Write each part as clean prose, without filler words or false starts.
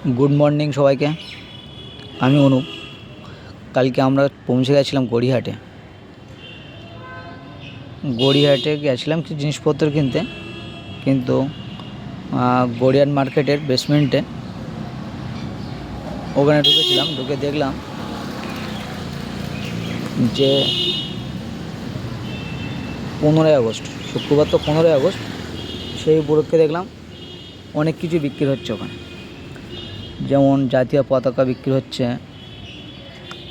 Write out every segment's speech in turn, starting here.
Good morning সবাইকে। আমি অনুপ। কালকে আমরা পৌঁছে গেছিলাম গড়িয়াহাটে। গেছিলাম কিছু জিনিসপত্র কিনতে, কিন্তু গড়িয়াহাট মার্কেটের বেসমেন্টে ওখানে ঢুকেছিলাম। ঢুকে দেখলাম যে 15ই আগস্ট, শুক্রবার তো 15ই আগস্ট, সেই উপলক্ষে দেখলাম অনেক কিছু বিক্রি হচ্ছে ওখানে। যেমন জাতীয় পতাকা বিক্রি হচ্ছে,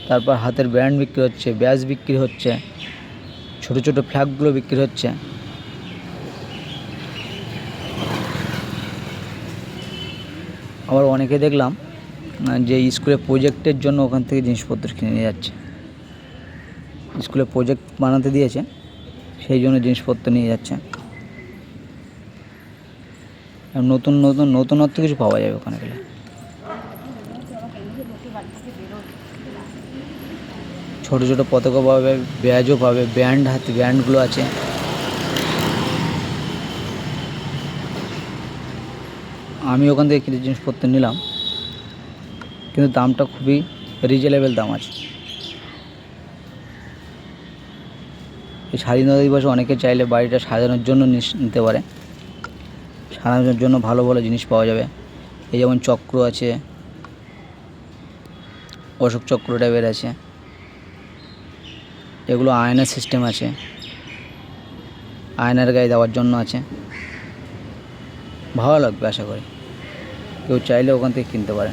তারপর হাতের ব্যান্ড বিক্রি হচ্ছে, ব্যাজ বিক্রি হচ্ছে, ছোটো ছোটো ফ্ল্যাগগুলো বিক্রি হচ্ছে। আবার অনেকে দেখলাম যে স্কুলে প্রজেক্টের জন্য ওখান থেকে জিনিসপত্র কিনে নিয়ে যাচ্ছে। স্কুলে প্রজেক্ট বানাতে দিয়েছে, সেই জন্য জিনিসপত্র নিয়ে যাচ্ছে। নতুনত্ব কিছু পাওয়া যাবে ওখানে গেলে। ছোটো ছোটো পতাকা পাবে, ব্যাজও পাবে, হাতে ব্যান্ডগুলো আছে। আমি ওখান থেকে কিছু জিনিসপত্র নিলাম, কিন্তু দামটা খুবই রিজনেবল দাম আছে। এই স্বাধীনতা দিবসে অনেকে চাইলে বাড়িটা সাজানোর জন্য নিতে পারে। সাজানোর জন্য ভালো ভালো জিনিস পাওয়া যাবে। এই যেমন চক্র আছে, অশোক চক্র টাইপের আছে, এগুলো আয়নার সিস্টেম আছে, আয়নার গায়ে দেওয়ার জন্য আছে। ভালো লাগবে, আশা করি কেউ চাইলে ওখান থেকে কিনতে পারে।